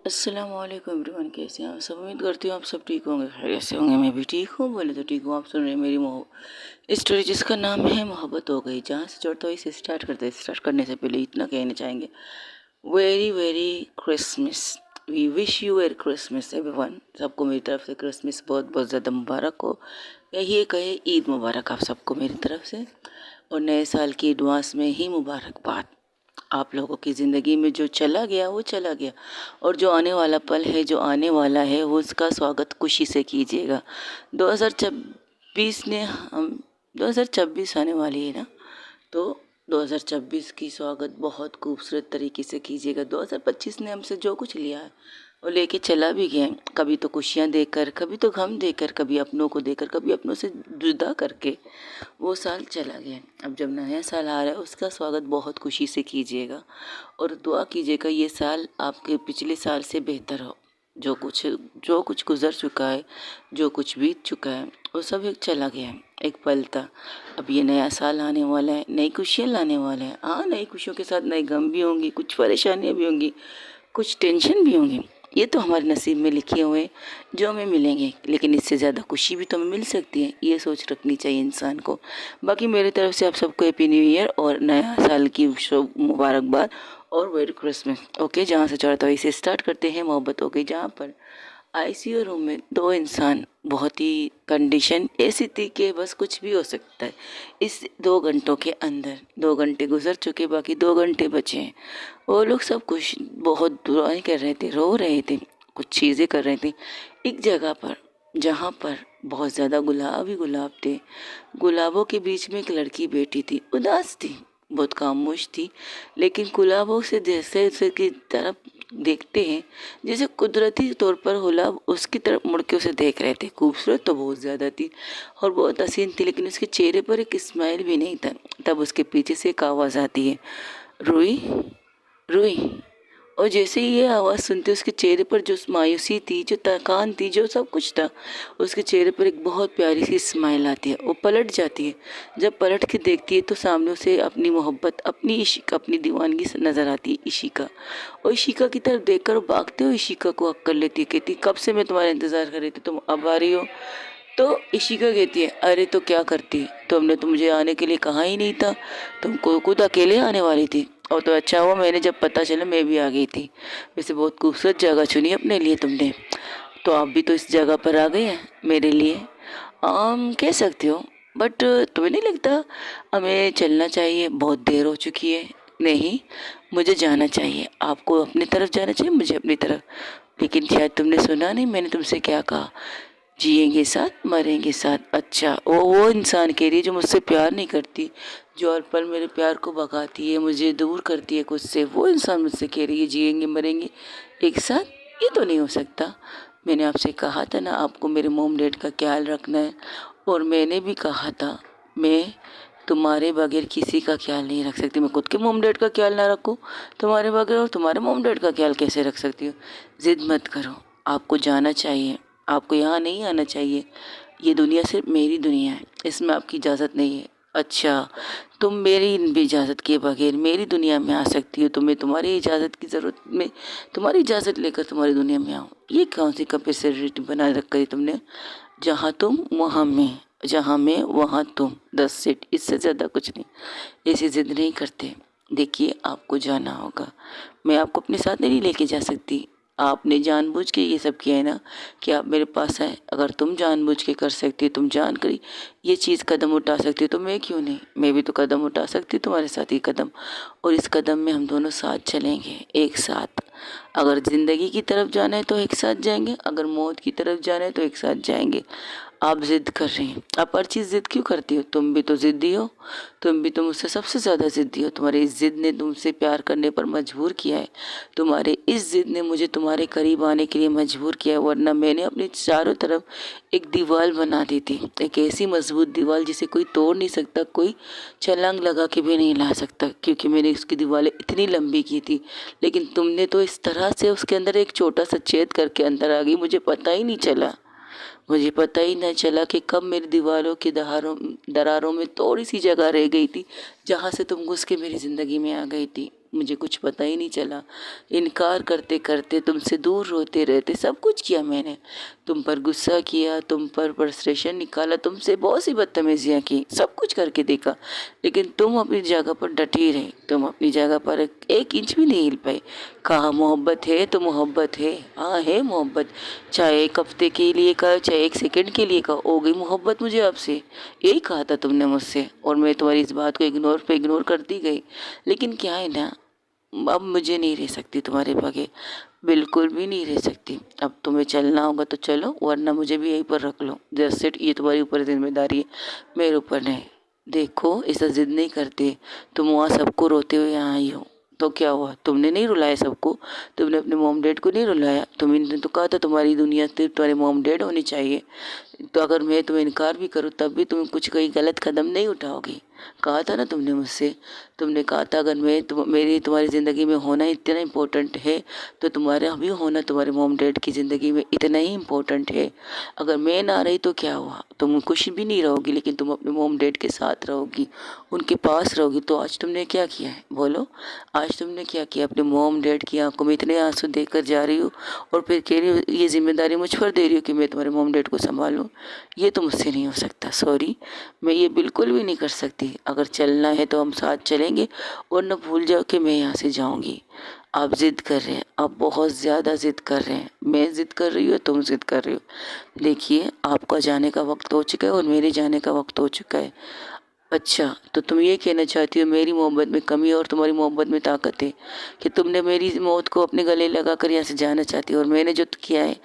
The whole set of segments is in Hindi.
अस्सलामुअलैकुम एवरीवन, कैसे हैं आप सब। उम्मीद करती हूँ आप सब ठीक होंगे, खैरियत से होंगे। मैं भी ठीक हूँ, बोले तो ठीक हूँ। आप सुन रहे हैं मेरी स्टोरी जिसका नाम है मोहब्बत हो गई। जहाँ से जोड़ता हूँ इसे स्टार्ट करते हैं। स्टार्ट करने से पहले इतना कहना चाहेंगे, merry merry Christmas. We wish you merry Christmas everyone. सबको मेरी तरफ से क्रिसमस बहुत बहुत ज़्यादा मुबारक हो। यही कहे ईद मुबारक आप सबको मेरी तरफ से, और नए साल की एडवांस में ही मुबारकबाद। आप लोगों की ज़िंदगी में जो चला गया वो चला गया, और जो आने वाला पल है, जो आने वाला है, वो उसका स्वागत खुशी से कीजिएगा। 2026 ने हम 2026 आने वाली है ना, तो 2026 की स्वागत बहुत खूबसूरत तरीके से कीजिएगा। 2025 ने हमसे जो कुछ लिया है वो लेके चला भी गया है। कभी तो खुशियाँ देकर, कभी तो गम देकर, कभी अपनों को देकर, कभी अपनों से जुदा करके वो साल चला गया। अब जब नया साल आ रहा है उसका स्वागत बहुत खुशी से कीजिएगा, और दुआ कीजिएगा ये साल आपके पिछले साल से बेहतर हो। जो कुछ गुजर चुका है, जो कुछ बीत चुका है, वो सब एक चला गया है, एक पल था। अब ये नया साल आने वाला है, नई खुशियाँ लाने वाला है। हाँ, नई खुशियों के साथ नए गम भी होंगी, कुछ परेशानियाँ भी होंगी, कुछ टेंशन भी होंगी। ये तो हमारे नसीब में लिखे हुए जो हमें मिलेंगे, लेकिन इससे ज़्यादा खुशी भी तो हमें मिल सकती है। ये सोच रखनी चाहिए इंसान को। बाकी मेरी तरफ से आप सबको हैप्पी न्यू ईयर और नया साल की शुभ मुबारकबाद और मेरी क्रिसमस। ओके, जहाँ से चढ़ता है इसे स्टार्ट करते हैं। मोहब्बत हो गई। जहाँ पर आईसीयू रूम में दो इंसान, बहुत ही कंडीशन ऐसी थी कि बस कुछ भी हो सकता है। इस 2 घंटों के अंदर 2 घंटे गुजर चुके, बाकी 2 घंटे बचे हैं। वो लोग सब कुछ बहुत दुआएं कर रहे थे, रो रहे थे, कुछ चीज़ें कर रहे थे एक जगह पर, जहाँ पर बहुत ज़्यादा गुलाब ही गुलाब थे। गुलाबों के बीच में एक लड़की बैठी थी, उदास थी, बहुत खामोश थी, लेकिन गुलाबों से जैसे उसे की तरफ देखते हैं, जैसे कुदरती तौर पर गुलाब उसकी तरफ मुड़ के उसे देख रहे थे। खूबसूरत तो बहुत ज़्यादा थी और बहुत हसीन थी, लेकिन उसके चेहरे पर एक स्माइल भी नहीं था। तब उसके पीछे से एक आवाज़ आती है, रुई रुई। और जैसे ही ये आवाज़ सुनते उसके चेहरे पर जो मायूसी थी, जो थकान थी, जो सब कुछ था, उसके चेहरे पर एक बहुत प्यारी सी स्माइल आती है। वो पलट जाती है। जब पलट के देखती है तो सामने उसे अपनी मोहब्बत, अपनी इशिका, अपनी दीवानगी नज़र आती है, इशिका। और इशिका की तरफ देखकर वो भागते हुए इशिका को हक कर लेती है, कहती, कब से मैं तुम्हारा इंतज़ार कर रही थी, तुम अब आ रही हो। तो इशिका कहती है, अरे तो क्या करती, तुमने तो मुझे आने के लिए कहा ही नहीं था, तुमको खुद अकेले आने वाली थी। और तो अच्छा हुआ मैंने जब पता चला मैं भी आ गई थी। वैसे बहुत खूबसूरत जगह चुनी अपने लिए तुमने, तो आप भी तो इस जगह पर आ गए हैं मेरे लिए, कह सकते हो। बट तुम्हें नहीं लगता हमें चलना चाहिए, बहुत देर हो चुकी है। नहीं, मुझे जाना चाहिए, आपको अपनी तरफ जाना चाहिए, मुझे अपनी तरफ। लेकिन शायद तुमने सुना नहीं मैंने तुमसे क्या कहा, जिएंगे साथ मरेंगे साथ। अच्छा, वो इंसान कह रही है जो मुझसे प्यार नहीं करती, जो हर पल मेरे प्यार को भगाती है, मुझे दूर करती है खुद से, वो इंसान मुझसे कह रही है जिएंगे मरेंगे एक साथ। ये तो नहीं हो सकता। मैंने आपसे कहा था ना आपको मेरे मोम डैड का ख्याल रखना है, और मैंने भी कहा था मैं तुम्हारे बगैर किसी का ख्याल नहीं रख सकती। मैं खुद के मोम डैड का ख्याल ना रखूं तुम्हारे बगैर, और तुम्हारे मोम डैड का ख्याल कैसे रख सकती हूँ। जिद मत करो, आपको जाना चाहिए, आपको यहाँ नहीं आना चाहिए। ये दुनिया सिर्फ मेरी दुनिया है, इसमें आपकी इजाज़त नहीं है। अच्छा, तुम मेरी भी इजाज़त के बगैर मेरी दुनिया में आ सकती हो, तो मैं तुम्हारी इजाज़त की ज़रूरत में तुम्हारी इजाज़त लेकर तुम्हारी दुनिया में आऊँ। ये कौन सी कैपेसिटी बना रखी है तुमने, जहाँ तुम वहाँ मैं, जहाँ मैं वहाँ तुम, 10 सेट, इससे ज़्यादा कुछ नहीं। ऐसी ज़िद नहीं करते। देखिए, आपको जाना होगा, मैं आपको अपने साथ नहीं लेके जा सकती। आपने जानबूझ के ये सब किया है ना कि आप मेरे पास आए। अगर तुम जानबूझ के कर सकती, तुम जान कर ये चीज़ कदम उठा सकती, तो मैं क्यों नहीं, मैं भी तो कदम उठा सकती तुम्हारे साथ ही कदम। और इस कदम में हम दोनों साथ चलेंगे, एक साथ। अगर ज़िंदगी की तरफ जाना है तो एक साथ जाएंगे, अगर मौत की तरफ जाना है तो एक साथ जाएंगे। आप जिद कर रही हैं, आप हर चीज़ जिद क्यों करती हो, तुम भी तो जिद्दी हो, तुम भी तो मुझसे सबसे ज़्यादा जिद्दी हो। तुम्हारी इस जिद ने तुमसे प्यार करने पर मजबूर किया है, तुम्हारे इस जिद ने मुझे तुम्हारे करीब आने के लिए मजबूर किया है, वरना मैंने अपने चारों तरफ एक दीवार बना दी थी, एक ऐसी मजबूत दीवार जिसे कोई तोड़ नहीं सकता, कोई छलांग लगा के भी नहीं ला सकता, क्योंकि मैंने उसकी दीवारें इतनी लंबी की थी। लेकिन तुमने तो इस तरह से उसके अंदर एक छोटा सा छेद करके अंदर आ गई, मुझे पता ही नहीं चला, मुझे पता ही नहीं चला कि कब मेरी दीवारों की दरारों में थोड़ी सी जगह रह गई थी, जहाँ से तुम घुस के मेरी ज़िंदगी में आ गई थी। मुझे कुछ पता ही नहीं चला। इनकार करते करते, तुमसे दूर होते रहते, सब कुछ किया मैंने। तुम पर गुस्सा किया, तुम पर फ्रस्ट्रेशन निकाला, तुमसे बहुत सी बदतमीजियाँ की, सब कुछ करके देखा, लेकिन तुम अपनी जगह पर डटी रही। तुम अपनी जगह पर एक इंच भी नहीं हिल पाई। कहा मोहब्बत है तो मोहब्बत है, हाँ है मोहब्बत। चाहे एक हफ्ते के लिए कहो, चाहे एक सेकंड के लिए कहो, हो गई मोहब्बत मुझे आपसे। यही कहा था तुमने मुझसे, और मैं तुम्हारी इस बात को इग्नोर करती गई। लेकिन क्या है ना, अब मुझे नहीं रह सकती तुम्हारे बगैर, बिल्कुल भी नहीं रह सकती। अब तुम्हें चलना होगा तो चलो, वरना मुझे भी यहीं पर रख लो। जस्ट इट, ये तुम्हारे ऊपर जिम्मेदारी है, मेरे ऊपर नहीं। देखो ऐसा जिद नहीं करते, तुम वहाँ सबको रोते हुए यहाँ आई हो, तो क्या हुआ? तुमने नहीं रुलाया सबको? तुमने अपने मॉम डैड को नहीं रुलाया? तुमने तो कहा था तुम्हारी दुनिया सिर्फ तुम्हारे मॉम डैड होनी चाहिए। तो अगर मैं तुम्हें इनकार भी करूँ तब भी तुम कुछ कोई गलत कदम नहीं उठाओगी। कहा था ना तुमने मुझसे, तुमने कहा था अगर मेरी तुम्हारी ज़िंदगी में होना इतना इम्पोर्टेंट है तो तुम्हारा भी होना तुम्हारे मॉम डैड की ज़िंदगी में इतना ही इम्पोर्टेंट है। अगर मैं ना रही तो क्या हुआ? तुम खुश भी नहीं रहोगी, लेकिन तुम अपने मॉम डैड के साथ रहोगी, उनके पास रहोगी। तो आज तुमने क्या किया है बोलो? आज तुमने क्या किया? अपने मॉम डैड की आंखों में इतने आंसू देकर जा रही हो और फिर कह रही हो ये जिम्मेदारी मुझ पर दे रही हो कि मैं तुम्हारे मॉम डैड को संभालूं। ये तो मुझसे नहीं हो सकता, सॉरी, मैं ये बिल्कुल भी नहीं कर सकती। अगर चलना है तो हम साथ चलेंगे, और न भूल जाओ कि मैं यहाँ से जाऊँगी। आप ज़िद कर रहे हैं, आप बहुत ज़्यादा ज़िद कर रहे हैं। मैं ज़िद कर रही हूँ, तुम ज़िद कर रही हो। देखिए आपका जाने का वक्त हो चुका है और मेरे जाने का वक्त हो चुका है। अच्छा, तो तुम ये कहना चाहती हो मेरी मोहब्बत में कमी है और तुम्हारी मोहब्बत में ताकत है, कि तुमने मेरी मौत को अपने गले लगा कर यहाँ से जाना चाहती हो, और मैंने जो किया है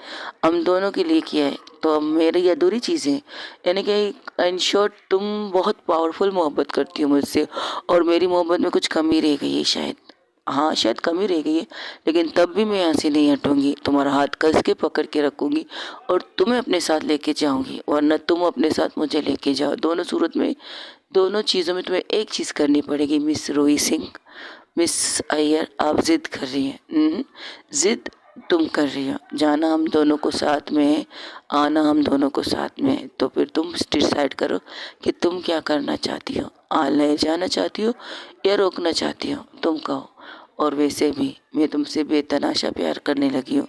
हम दोनों के लिए किया है, तो अब मेरी अधूरी चीज़ें, यानी कि इन शॉर्ट तुम बहुत पावरफुल मोहब्बत करती हो मुझसे, और मेरी मोहब्बत में कुछ कमी रह गई है शायद। हाँ शायद कमी रह गई है, लेकिन तब भी मैं यहाँ से नहीं हटूंगी। तुम्हारा हाथ कस के पकड़ के रखूंगी और तुम्हें अपने साथ लेके जाऊंगी, वरना तुम अपने साथ मुझे लेके जाओ। दोनों सूरत में, दोनों चीज़ों में तुम्हें एक चीज़ करनी पड़ेगी मिस रोही सिंह, मिस अय्यर। आप जिद कर रही हैं, जिद तुम कर रही हो। जाना हम दोनों को साथ में है, आना हम दोनों को साथ में है। तो फिर तुम डिसाइड करो कि तुम क्या करना चाहती हो, ले जाना चाहती हो या रोकना चाहती हो, तुम कहो। और वैसे भी मैं तुमसे बेतनाशा प्यार करने लगी हूँ,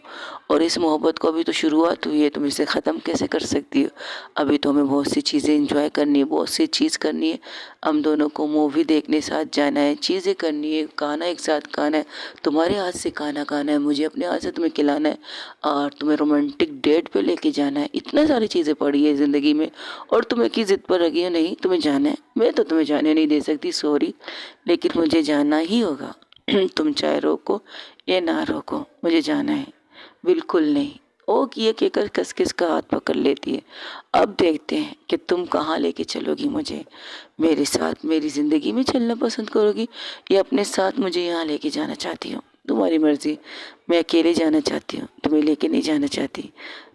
और इस मोहब्बत को अभी तो शुरुआत हुई है, तुम इसे ख़त्म कैसे कर सकती हो? अभी तो हमें बहुत सी चीज़ें एंजॉय करनी है, बहुत सी चीज़ करनी है। हम दोनों को मूवी देखने साथ जाना है, चीज़ें करनी है, खाना एक साथ खाना है, तुम्हारे हाथ से खाना खाना है, मुझे अपने हाथ से तुम्हें खिलाना है, और तुम्हें रोमांटिक डेट पे लेके जाना है। इतनी सारी चीज़ें पड़ी है ज़िंदगी में, और तुम्हें की ज़िद पर लगी हो नहीं तुम्हें जाना है। मैं तो तुम्हें जाने नहीं दे सकती, सॉरी, लेकिन मुझे जाना ही होगा। तुम चाहे रोको या ना रोको, मुझे जाना है। बिल्कुल नहीं। ओ किए कहकर कस किस का हाथ पकड़ लेती है। अब देखते हैं कि तुम कहाँ लेके चलोगी मुझे। मेरे साथ मेरी ज़िंदगी में चलना पसंद करोगी या अपने साथ मुझे यहाँ लेके जाना चाहती हो? तुम्हारी मर्जी। मैं अकेले जाना चाहती हूँ, तुम्हें लेके नहीं जाना चाहती।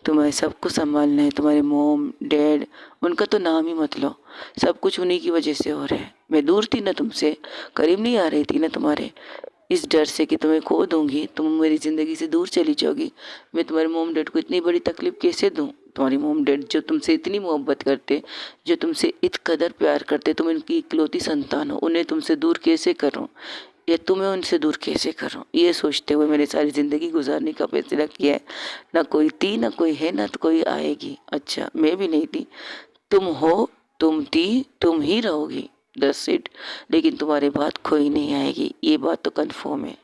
तुम्हें सबको संभालना है, तुम्हारे मोम डैड, उनका तो नाम ही मत लो। सब कुछ उन्हीं की वजह से हो रहा है। मैं दूर थी ना तुमसे, करीब नहीं आ रही थी ना तुम्हारे, इस डर से कि तुम्हें खो दूंगी, तुम मेरी ज़िंदगी से दूर चली जाओगी। मैं तुम्हारे मोम डैड को इतनी बड़ी तकलीफ़ कैसे दूं? तुम्हारी मोम डैड जो तुमसे इतनी मोहब्बत करते, जो तुमसे इत कदर प्यार करते, तुम इनकी इकलौती संतान हो, उन्हें तुमसे दूर कैसे करूं, या तुम्हें उनसे दूर कैसे करूं? ये सोचते हुए मैंने सारी ज़िंदगी गुजारने का फैसला किया है। ना कोई थी, ना कोई है, ना तो कोई आएगी। अच्छा, मैं भी नहीं थी, तुम हो, तुम थी, तुम ही रहोगी, दैट्स इट। लेकिन तुम्हारे बाद कोई नहीं आएगी, ये बात तो कन्फर्म है।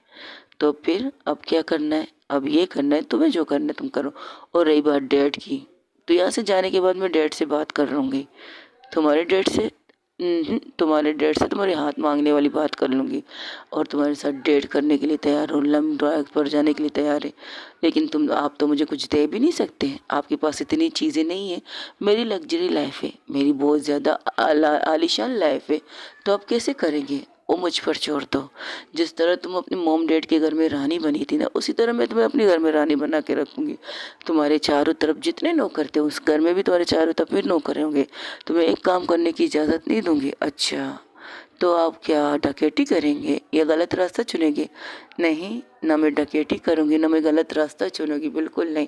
तो फिर अब क्या करना है? अब ये करना है, तुम्हें जो करना है तुम करो। और रही बात डैड की, तो यहाँ से जाने के बाद मैं डैड से बात कर लूँगी। तुम्हारे डैड से? तुम्हारे डैड से तुम्हारे हाथ मांगने वाली बात कर लूँगी, और तुम्हारे साथ डेट करने के लिए तैयार हूँ, लंबी ड्राइव पर जाने के लिए तैयार है। लेकिन आप तो मुझे कुछ दे भी नहीं सकते हैं, आपके पास इतनी चीज़ें नहीं है। मेरी लग्जरी लाइफ है, मेरी बहुत ज़्यादा आलीशान लाइफ है, तो आप कैसे करेंगे? वो मुझ पर छोड़ दो। जिस तरह तुम अपने मॉम डैड के घर में रानी बनी थी ना, उसी तरह मैं तुम्हें अपने घर में रानी बना के रखूँगी। तुम्हारे चारों तरफ जितने नौकर थे, उस घर में भी तुम्हारे चारों तरफ भी नौकर होंगे। तुम्हें एक काम करने की इजाज़त नहीं दूंगी। अच्छा, तो आप क्या डकैती करेंगे या गलत रास्ता चुनेंगे? नहीं, ना मैं डकैती करूँगी, ना मैं गलत रास्ता चुनूँगी, बिल्कुल नहीं।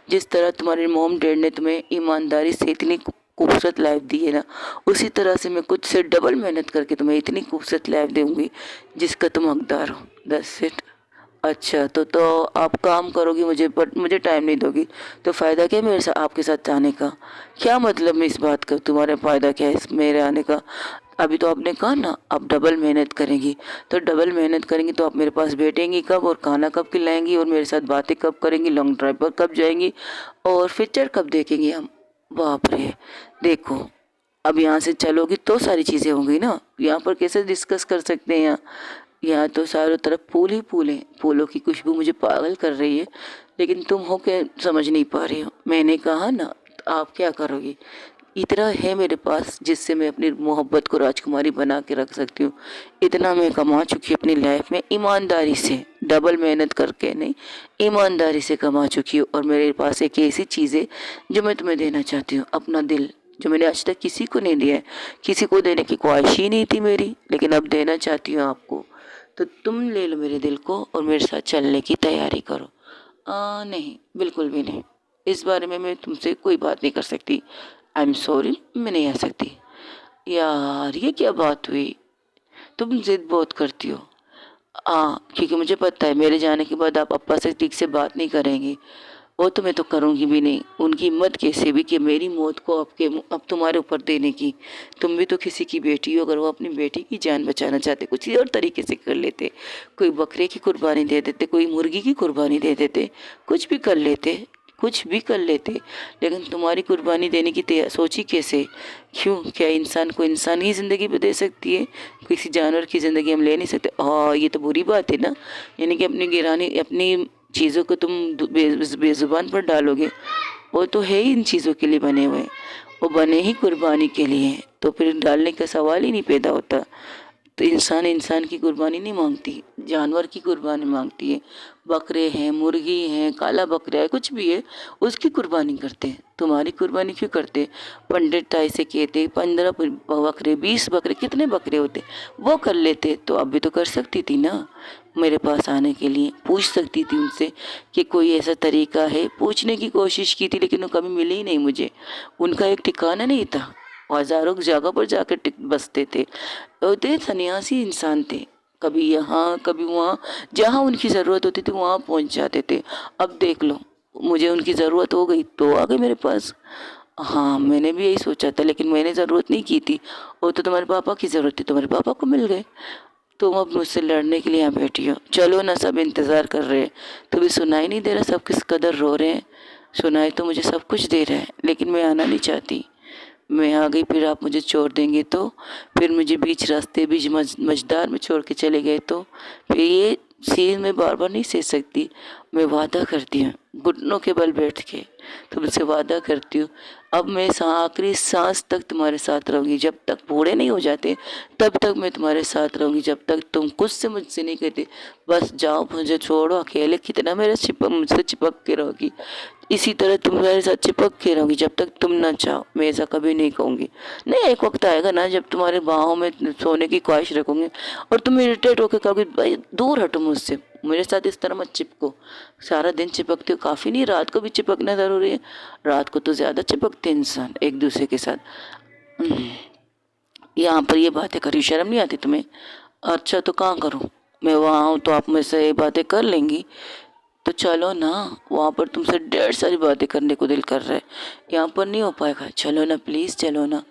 जिस तरह तुम्हारे मॉम डैड ने तुम्हें ईमानदारी से इतनी खूबसूरत लाइफ दी है ना, उसी तरह से मैं खुद से डबल मेहनत करके तुम्हें इतनी खूबसूरत लाइफ दूंगी जिसका तुम हकदार हो। That's it. अच्छा, तो आप काम करोगी मुझे, बट मुझे टाइम नहीं दोगी, तो फ़ायदा क्या है मेरे साथ आपके साथ आने का? क्या मतलब में इस बात का, तुम्हारा फ़ायदा क्या है इस मेरे आने का? अभी तो आपने कहा ना आप डबल मेहनत करेंगी, तो डबल मेहनत करेंगी तो आप मेरे पास बैठेंगी कब, और खाना कब खिलाएंगी, और मेरे साथ बातें कब करेंगी, लॉन्ग ड्राइव पर कब जाएंगी, और पिक्चर कब देखेंगे हम? बाप रे! देखो, अब यहाँ से चलोगी तो सारी चीज़ें होंगी ना, यहाँ पर कैसे डिस्कस कर सकते हैं? यहाँ तो चारों तरफ फूल ही फूल हैं, फूलों की खुशबू मुझे पागल कर रही है, लेकिन तुम हो क्या समझ नहीं पा रही हो? मैंने कहा ना, तो आप क्या करोगी? इतना है मेरे पास जिससे मैं अपनी मोहब्बत को राजकुमारी बना के रख सकती हूँ। इतना मैं कमा चुकी हूँ अपनी लाइफ में, ईमानदारी से, डबल मेहनत करके नहीं, ईमानदारी से कमा चुकी हूँ। और मेरे पास एक ऐसी चीज़ है जो मैं तुम्हें देना चाहती हूँ, अपना दिल, जो मैंने आज तक किसी को नहीं दिया है। किसी को देने की ख्वाहिश ही नहीं थी मेरी, लेकिन अब देना चाहती हूँ आपको। तो तुम ले लो मेरे दिल को और मेरे साथ चलने की तैयारी करो। नहीं, बिल्कुल भी नहीं। इस बारे में मैं तुमसे कोई बात नहीं कर सकती। आई एम सॉरी, मैं नहीं आ सकती। यार ये क्या बात हुई? तुम जिद बहुत करती हो। क्योंकि मुझे पता है मेरे जाने के बाद आप पापा से ठीक से बात नहीं करेंगी। वो तो मैं तो करूँगी भी नहीं। उनकी हिम्मत कैसे भी कि मेरी मौत को अब तुम्हारे ऊपर देने की। तुम भी तो किसी की बेटी हो, अगर वो अपनी बेटी की जान बचाना चाहते कुछ ही और तरीके से कर लेते। कोई बकरे की कुर्बानी दे देते, कोई मुर्गी की कुर्बानी दे देते, कुछ भी कर लेते, कुछ भी कर लेते। लेकिन तुम्हारी कुर्बानी देने की सोची कैसे? क्यों? क्या इंसान को इंसान ही ज़िंदगी भी दे सकती है, किसी जानवर की ज़िंदगी हम ले नहीं सकते? ये तो बुरी बात है ना। यानी कि अपनी गिरानी, अपनी चीज़ों को तुम बेज़ुबान पर डालोगे। वो तो है ही इन चीज़ों के लिए बने हुए, वो बने ही कुर्बानी के लिए हैं, तो फिर डालने का सवाल ही नहीं पैदा होता। तो इंसान इंसान की कुर्बानी नहीं मांगती, जानवर की कुर्बानी मांगती है। बकरे हैं, मुर्गी हैं, काला बकरा है, कुछ भी है, उसकी कुर्बानी करते हैं। तुम्हारी कुर्बानी क्यों करते? पंडित ऐसे कहते 15 बकरे, 20 बकरे, कितने बकरे होते, वो कर लेते। तो अब भी तो कर सकती थी ना, मेरे पास आने के लिए पूछ सकती थी उनसे कि कोई ऐसा तरीका है। पूछने की कोशिश की थी, लेकिन वो कभी मिले ही नहीं मुझे। उनका एक ठिकाना नहीं था, हज़ारों जगह पर जाकर बसते थे। थे सन्यासी इंसान थे, कभी यहाँ कभी वहाँ, जहाँ उनकी ज़रूरत होती थी वहाँ पहुँच जाते थे। अब देख लो, मुझे उनकी ज़रूरत हो गई तो आ गए मेरे पास। हाँ, मैंने भी यही सोचा था, लेकिन मैंने ज़रूरत नहीं की थी। वो तो तुम्हारे पापा की ज़रूरत थी, तुम्हारे पापा को मिल गए। तुम अब मुझसे लड़ने के लिए यहाँ बैठी हो। चलो ना, सब इंतज़ार कर रहे हैं। तुम्हें सुनाई नहीं दे रहा सब किस कदर रो रहे हैं? सुनाई तो मुझे सब कुछ दे रहा है, लेकिन मैं आना नहीं चाहती। मैं आ गई, फिर आप मुझे छोड़ देंगे तो, फिर मुझे बीच रास्ते, बीच मझदार में छोड़ के चले गए तो, फिर ये सीन मैं बार बार नहीं सह सकती। मैं वादा करती हूँ, घुटनों के बल बैठ के तुमसे वादा करती हूँ, अब मैं आखिरी सांस तक तुम्हारे साथ रहूँगी। जब तक बूढ़े नहीं हो जाते तब तक मैं तुम्हारे साथ रहूँगी, जब तक तुम कुछ से मुझसे नहीं कहते बस जाओ मुझे छोड़ो अकेले। कितना मुझसे चिपक के रहोगी, इसी तरह तुम्हारे साथ चिपक के रहूँगी जब तक तुम ना चाहो। मैं ऐसा कभी नहीं कहूँगी। नहीं, एक वक्त आएगा ना जब तुम्हारे बाहों में सोने की ख्वाहिश रखूँगी और तुम इरिटेट होकर कहोगे भाई दूर हटो मुझसे, मेरे साथ इस तरह मत चिपको। सारा दिन चिपकते हो, काफ़ी नहीं, रात को भी चिपकना ज़रूरी है। रात को तो ज़्यादा चिपकते हैं इंसान एक दूसरे के साथ। यहाँ पर ये बातें करी, शर्म नहीं आती तुम्हें? अच्छा तो कहाँ करूँ? मैं वहाँ हूँ तो आप मुझसे ये बातें कर लेंगी, तो चलो ना, वहाँ पर तुमसे ढेर सारी बातें करने को दिल कर रहा है, यहाँ पर नहीं हो पाएगा। चलो ना प्लीज़, चलो ना।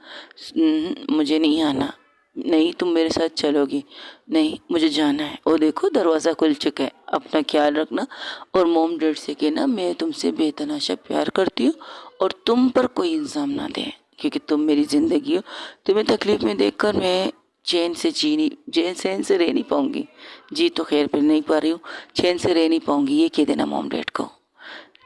मुझे नहीं आना। नहीं, तुम मेरे साथ चलोगी? नहीं, मुझे जाना है। और देखो दरवाज़ा खुल चुका है, अपना ख्याल रखना। और मोम डैड से कहना मैं तुमसे बेतनाशा प्यार करती हूँ और तुम पर कोई इल्ज़ाम ना दें, क्योंकि तुम मेरी ज़िंदगी हो। तुम्हें तकलीफ़ में देखकर मैं चैन से रह नहीं पाऊँगी। जी तो खैर फिर नहीं पा रही हूँ, चैन से रह नहीं पाऊँगी, ये कह देना मॉम डैड को।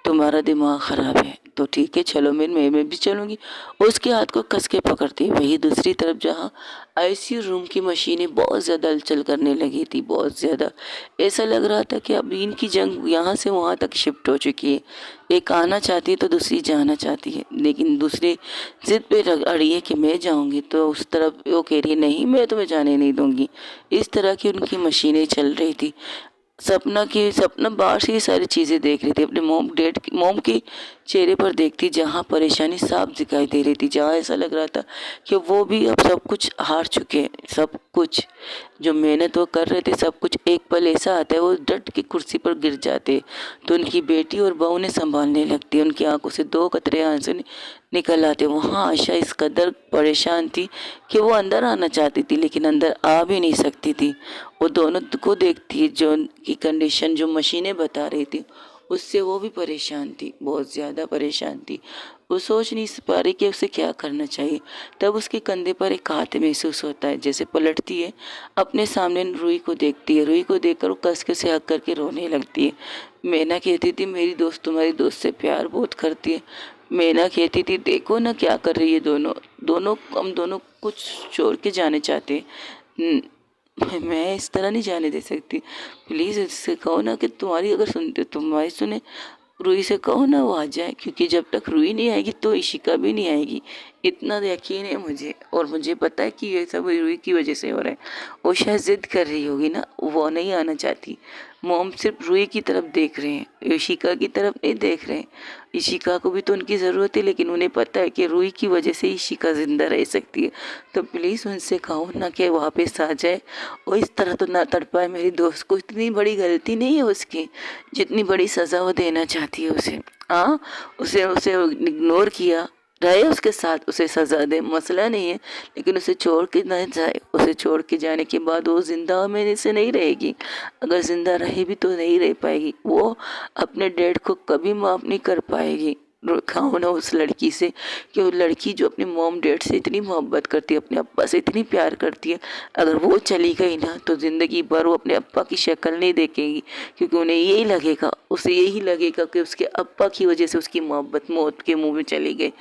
तुम्हारा दिमाग ख़राब है तो ठीक है, चलो मैं भी चलूँगी। उसके हाथ को कस के पकड़ती वही दूसरी तरफ जहाँ आईसीयू रूम की मशीनें बहुत ज़्यादा हलचल करने लगी थी, बहुत ज़्यादा। ऐसा लग रहा था कि अब इनकी जंग यहाँ से वहाँ तक शिफ्ट हो चुकी है। एक आना चाहती है तो दूसरी जाना चाहती है, लेकिन दूसरी ज़िद पे अड़ी है कि मैं जाऊँगी, तो उस तरफ वो कह रही है नहीं मैं तुम्हें जाने नहीं दूँगी। इस तरह की उनकी मशीनें चल रही थी। सपना बाहर से ये सारी चीज़ें देख रही थी, अपने मोम की चेहरे पर देखती जहाँ परेशानी साफ दिखाई दे रही थी, जहाँ ऐसा लग रहा था कि वो भी अब सब कुछ हार चुके हैं। सब कुछ जो मेहनत वो कर रहे थे, सब कुछ एक पल ऐसा आता है वो डट के कुर्सी पर गिर जाते। तो उनकी बेटी और बहू ने संभालने लगती। उनकी आंखों से 2 कतरे आंसू निकल आते। वहाँ आशा इस कदर परेशान थी कि वो अंदर आना चाहती थी लेकिन अंदर आ भी नहीं सकती थी। वो दोनों को देखती, जो उनकी कंडीशन जो मशीनें बता रही थी उससे वो भी परेशान थी, बहुत ज़्यादा परेशान थी। वो सोच नहीं पा रही कि उसे क्या करना चाहिए। तब उसके कंधे पर एक हाथ महसूस होता है। जैसे पलटती है, अपने सामने रूही को देखती है। रूही को देखकर वो कस के से हक करके रोने लगती है। मैना कहती थी मेरी दोस्त तुम्हारी दोस्त से प्यार बहुत करती है। मैना कहती थी देखो ना क्या कर रही है दोनों दोनों हम दोनों कुछ छोड़ के जाने चाहते हैं। मैं इस तरह नहीं जाने दे सकती। प्लीज़ इससे कहो ना कि तुम्हारी अगर सुनते तुम्हारी सुने, रूही से कहो ना वो आ जाए, क्योंकि जब तक रूही नहीं आएगी तो इशिका भी नहीं आएगी। इतना यकीन है मुझे, और मुझे पता है कि ये सब रूही की वजह से हो रहा है। वो शायद जिद कर रही होगी ना, वो नहीं आना चाहती। मोम सिर्फ रूही की तरफ देख रहे हैं, इशिका की तरफ नहीं देख रहे हैं। इशिका को भी तो उनकी ज़रूरत है, लेकिन उन्हें पता है कि रूही की वजह से इशिका ज़िंदा रह सकती है। तो प्लीज़ उनसे कहो ना कि वापस आ जाए और इस तरह तो ना तड़पाए मेरी दोस्त को। इतनी बड़ी गलती नहीं है उसकी जितनी बड़ी सज़ा वो देना चाहती है उसे। हाँ, उसे उसे इग्नोर किया, रहे उसके साथ, उसे सज़ा दे, मसला नहीं है, लेकिन उसे छोड़ के ना जाए। उसे छोड़ के जाने के बाद वो जिंदा मेरे से नहीं रहेगी। अगर जिंदा रहे भी तो नहीं रह पाएगी। वो अपने डैड को कभी माफ़ नहीं कर पाएगी। खाओ ना उस लड़की से, कि वो लड़की जो अपने मॉम डैड से इतनी मोहब्बत करती है, अपने अब्बा से इतनी प्यार करती है, अगर वो चली गई ना तो ज़िंदगी भर वो अपने अब्बा की शक्ल नहीं देखेगी। क्योंकि उन्हें यही लगेगा, उसे यही लगेगा कि उसके अब्बा की वजह से उसकी मोहब्बत मौत के मुंह में चली गई।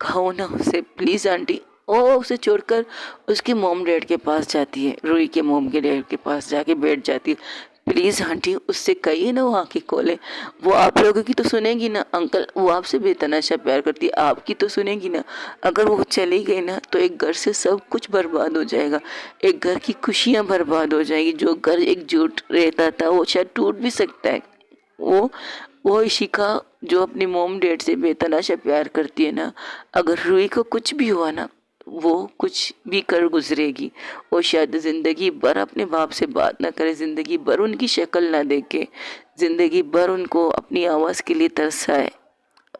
कहो ना उसे प्लीज़ आंटी। ओ उसे छोड़कर उसके मॉम डैड के पास जाती है, रूही के मॉम के डैड के पास जाके बैठ जाती है। प्लीज़ आंटी उससे कहिए ना वो आंखें खोले। वो आप लोगों की तो सुनेगी ना अंकल, वो आपसे बेतनाशा प्यार करती है, आपकी तो सुनेगी ना। अगर वो चली गई ना तो एक घर से सब कुछ बर्बाद हो जाएगा। एक घर की खुशियाँ बर्बाद हो जाएगी। जो घर एकजुट रहता था वो शायद टूट भी सकता है। वो वो इशिका जो अपनी मोम डैड से बेतनाशा प्यार करती है ना, अगर रूही को कुछ भी हुआ ना, वो कुछ भी कर गुजरेगी। वो शायद ज़िंदगी भर अपने बाप से बात ना करे, ज़िंदगी भर उनकी शक्ल ना देखे, ज़िंदगी भर उनको अपनी आवाज़ के लिए तरसाए।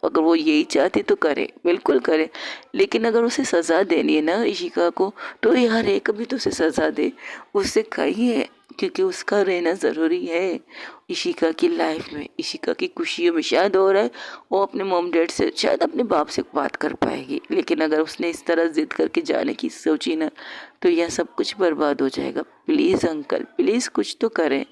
अगर वो यही चाहती तो करे, बिल्कुल करे। लेकिन अगर उसे सज़ा देनी है ना इशिका को, तो यार एक कभी तो उसे सज़ा दे, उससे कहिए, क्योंकि उसका रहना ज़रूरी है इशिका की लाइफ में, इशिका की खुशियों में। शायद हो रहा है वो अपने मॉम डैड से, शायद अपने बाप से बात कर पाएगी, लेकिन अगर उसने इस तरह ज़िद करके जाने की सोची ना तो यह सब कुछ बर्बाद हो जाएगा। प्लीज़ अंकल प्लीज़ कुछ तो करें,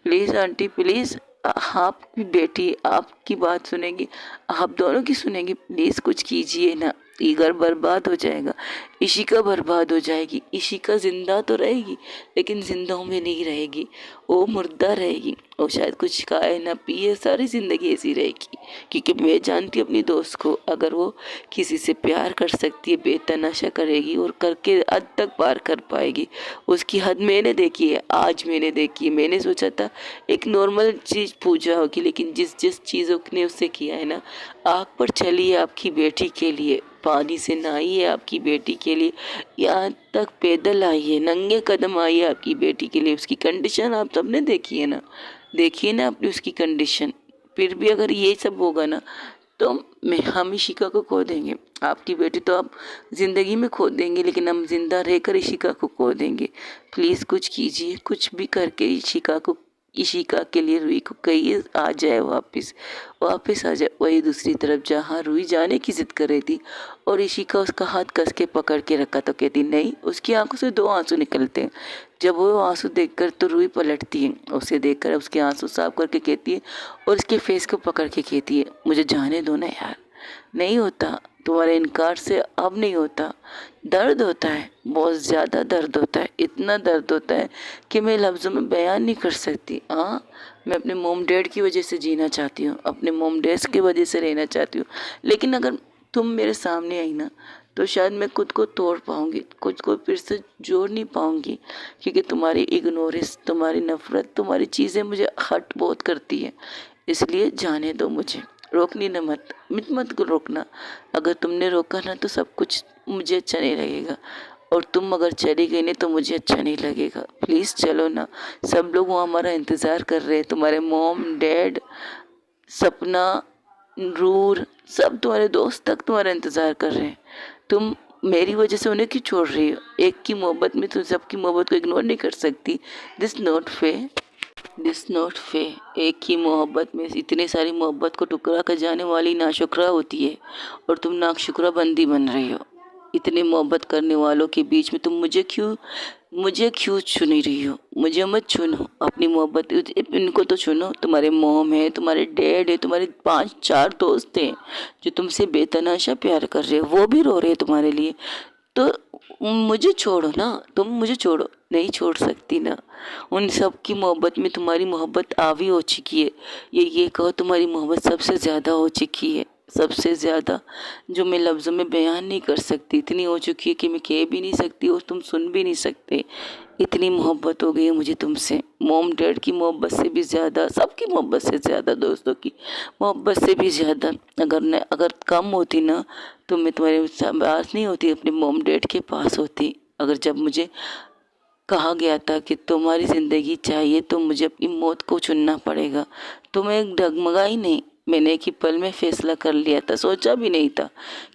प्लीज़ आंटी प्लीज़। आपकी बेटी आपकी बात सुनेगी, आप दोनों की सुनेगी, प्लीज़ कुछ कीजिए ना। ये घर बर्बाद हो जाएगा, इशिका बर्बाद हो जाएगी। इशिका जिंदा तो रहेगी लेकिन जिंदाओं में नहीं रहेगी, वो मुर्दा रहेगी। वो शायद कुछ खाए ना पिए, सारी ज़िंदगी ऐसी रहेगी। क्योंकि मैं जानती हूँ अपनी दोस्त को, अगर वो किसी से प्यार कर सकती है बेतनाशा करेगी और करके हद तक पार कर पाएगी। उसकी हद मैंने देखी है, आज मैंने देखी है। मैंने सोचा था एक नॉर्मल चीज़ पूजा होगी, लेकिन जिस जिस चीज़ों ने उससे किया है ना, आग पर चली है आपकी बेटी के लिए, पानी से नहाई है आपकी बेटी के लिए, यहाँ तक पैदल आई है, नंगे कदम आई है आपकी बेटी के लिए। उसकी कंडीशन आप सबने देखी है ना, देखिए ना अपनी उसकी कंडीशन। फिर भी अगर ये सब होगा ना तो हम इशिका को खो देंगे। आपकी बेटी तो आप ज़िंदगी में खो देंगे, लेकिन हम जिंदा रहकर इशिका को खो देंगे। प्लीज़ कुछ कीजिए, कुछ भी करके इशिका के लिए रूही को कहिए आ जाए, वापस वापस आ जाए वही दूसरी तरफ जहाँ रूही जाने की जिद कर रही थी। और इशिका उसका हाथ कस के पकड़ के रखा तो कहती नहीं। उसकी आंखों से 2 आंसू निकलते हैं। जब वो आंसू देखकर तो रूही पलटती है, उसे देखकर उसके आंसू साफ करके कहती है और उसके फेस को पकड़ के कहती है मुझे जाने दो ना यार, नहीं होता, तुम्हारे इनकार से अब नहीं होता। दर्द होता है, बहुत ज़्यादा दर्द होता है, इतना दर्द होता है कि मैं लफ्ज़ों में बयान नहीं कर सकती। हाँ, मैं अपने मोम डैड की वजह से जीना चाहती हूँ, अपने मोम डैड की वजह से रहना चाहती हूँ, लेकिन अगर तुम मेरे सामने आई ना तो शायद मैं खुद को तोड़ पाऊँगी, खुद को फिर से जोड़ नहीं पाऊँगी। क्योंकि तुम्हारी इग्नोरेंस, तुम्हारी नफ़रत, तुम्हारी चीज़ें मुझे हर्ट बहुत करती है। इसलिए जाने दो मुझे, रोकनी ना मत मत रोकना। अगर तुमने रोका ना तो सब कुछ मुझे अच्छा नहीं लगेगा, और तुम अगर चली गई नहीं तो मुझे अच्छा नहीं लगेगा। प्लीज़ चलो ना, सब लोग वहाँ हमारा इंतज़ार कर रहे हैं, तुम्हारे मॉम डैड, सपना, नूर, सब तुम्हारे दोस्त तक तुम्हारा इंतज़ार कर रहे हैं। तुम मेरी वजह से उन्हें क्यों छोड़ रही हो? एक की मोहब्बत में तुम सबकी मोहब्बत को इग्नोर नहीं कर सकती। दिस नॉट फे एक ही मोहब्बत में इतनी सारी मोहब्बत को टुकरा कर जाने वाली नाशुक्रा होती है, और तुम नाशुक्रा बंदी बन रही हो। इतनी मोहब्बत करने वालों के बीच में तुम मुझे क्यों चुन रही हो? मुझे मत चुनो, अपनी मोहब्बत इनको तो चुनो। तुम्हारे मॉम है, तुम्हारे डैड है, तुम्हारे 5-4 दोस्त हैं जो तुमसे बेतनाशा प्यार कर रहे हैं, वो भी रो रहे हैं तुम्हारे लिए। तो मुझे छोड़ो ना, तुम मुझे छोड़ो। नहीं छोड़ सकती ना। उन सब की मोहब्बत में तुम्हारी मोहब्बत आवी हो चुकी है। ये कहो तुम्हारी मोहब्बत सबसे ज़्यादा हो चुकी है, सबसे ज़्यादा, जो मैं लफ्ज़ों में बयान नहीं कर सकती। इतनी हो चुकी है कि मैं कह भी नहीं सकती और तुम सुन भी नहीं सकते। इतनी मोहब्बत हो गई है मुझे तुमसे, मॉम डैड की मोहब्बत से भी ज़्यादा, सबकी मोहब्बत से ज़्यादा, दोस्तों की मोहब्बत से भी ज़्यादा। अगर कम होती ना तो मैं तुम्हारे पास नहीं होती, अपने मॉम डैड के पास होती। अगर जब मुझे कहा गया था कि तुम्हारी ज़िंदगी चाहिए तो मुझे अपनी मौत को चुनना पड़ेगा, तो मैं डगमगाई नहीं। मैंने एक ही पल में फ़ैसला कर लिया था, सोचा भी नहीं था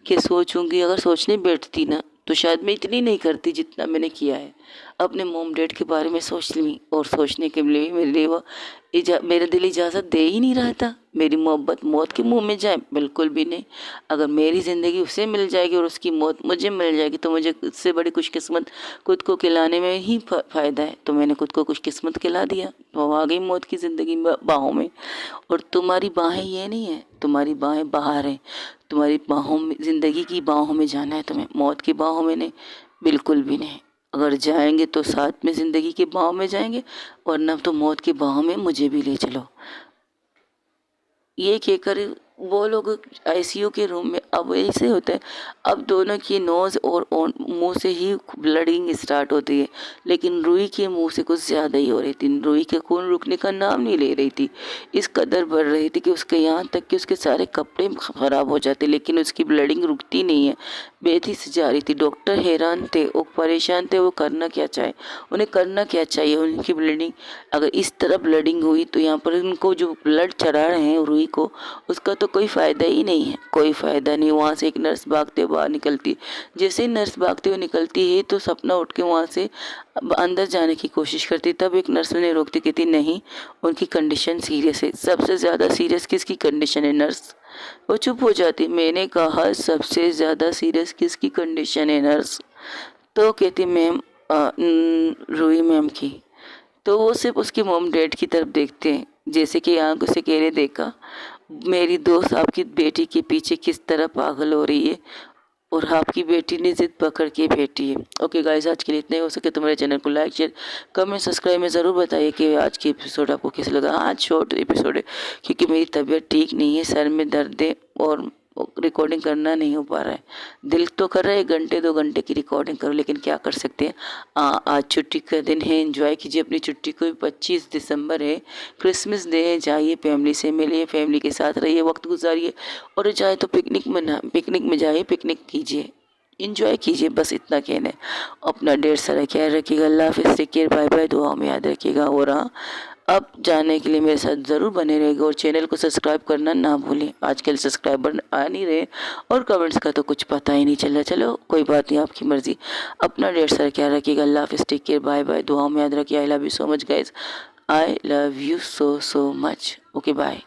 कि सोचूंगी। अगर सोचने बैठती ना तो शायद मैं इतनी नहीं करती जितना मैंने किया है। अपने मॉम डैड के बारे में सोच ली, और सोचने के लिए मेरे लिए वो मेरा दिल इजाज़त दे ही नहीं रहा था। मेरी मोहब्बत मौत के मुंह में जाए, बिल्कुल भी नहीं। अगर मेरी ज़िंदगी उसे मिल जाएगी और उसकी मौत मुझे मिल जाएगी तो मुझे इससे बड़ी खुशकिस्मत खुद को खिलाने में ही फ़ायदा है। तो मैंने खुद को खुशकिस्मत खिला दिया, तो आ गई मौत की ज़िंदगी बाहों में। और तुम्हारी बाहें ये नहीं है, तुम्हारी बाहें बाहर हैं। तुम्हारी बाहों में, ज़िंदगी की बाहों में जाना है तुम्हें, मौत की बाहों में नहीं, बिल्कुल भी नहीं। अगर जाएंगे तो साथ में ज़िंदगी की बाहों में जाएंगे, वरना तो मौत की बाहों में मुझे भी ले चलो। ये कहकर वो लोग आईसीयू के रूम में, अब ऐसे होता है, अब दोनों की नोज़ और मुंह से ही ब्लडिंग स्टार्ट होती है, लेकिन रूही के मुंह से कुछ ज़्यादा ही हो रही थी। रूही के खून रुकने का नाम नहीं ले रही थी, इस कदर बढ़ रही थी कि उसके यहाँ तक कि उसके सारे कपड़े ख़राब हो जाते, लेकिन उसकी ब्लडिंग रुकती नहीं है, बेथी से जा रही थी। डॉक्टर हैरान थे, वो परेशान थे, वो करना क्या चाहे, उन्हें करना क्या चाहिए। उनकी ब्लडिंग अगर इस तरह ब्लडिंग हुई तो यहाँ पर उनको जो ब्लड चढ़ा रहे हैं रूही को, उसका तो कोई फ़ायदा ही नहीं है, कोई फ़ायदा नहीं। वहाँ से एक नर्स भागते हुए बाहर निकलती, जैसे ही नर्स भागते हुए निकलती है तो सपना उठ के वहाँ से अंदर जाने की कोशिश करती, तब एक नर्स उन्हें रोकती, कहती नहीं, उनकी कंडीशन सीरियस है। सबसे ज़्यादा सीरियस किसकी कंडीशन है? नर्स। वो चुप हो जाती। मैंने कहा सबसे ज़्यादा सीरियस किसकी कंडीशन है? नर्स। तो कहती मैम, रूही मैम की। तो वो सिर्फ उसके मॉम डैड की तरफ देखते हैं, जैसे कि आंखों से कह रहे, देखा मेरी दोस्त आपकी बेटी के पीछे किस तरह पागल हो रही है, और आपकी बेटी ने जिद पकड़ के बैठी है। ओके गाइस, आज के लिए इतना ही। हो सके तो मेरे चैनल को लाइक शेयर कमेंट सब्सक्राइब में ज़रूर बताइए कि आज की एपिसोड आपको कैसा लगा। आज शॉर्ट एपिसोड है क्योंकि मेरी तबीयत ठीक नहीं है, सर में दर्द है और रिकॉर्डिंग करना नहीं हो पा रहा है। दिल तो कर रहा है 1-2 घंटे की रिकॉर्डिंग करो, लेकिन क्या कर सकते हैं। आज छुट्टी का दिन है, एंजॉय कीजिए अपनी छुट्टी को। 25 दिसंबर है, क्रिसमस डे है। जाइए फैमिली से मिलिए, फैमिली के साथ रहिए, वक्त गुजारिए, और चाहे तो पिकनिक में जाइए, पिकनिक कीजिए, इंजॉय कीजिए। बस इतना कहना है। अपना ढेर सारा ख्याल रखिएगा। अल्लाह हाफिज़, टेक केयर, बाय बाय, दुआ में याद रखिएगा। और हाँ, अब जाने के लिए मेरे साथ ज़रूर बने रहेगा, और चैनल को सब्सक्राइब करना ना भूलें। आजकल सब्सक्राइबर आ नहीं रहे और कमेंट्स का तो कुछ पता ही नहीं चला। चलो कोई बात नहीं, आपकी मर्ज़ी। अपना ढेर सारा ख्याल रखिएगा। अल्लाह हाफिज़, टेक केयर, बाय बाय, दुआ में याद रखिए। I love you so much guys, I love you so much. Okay bye.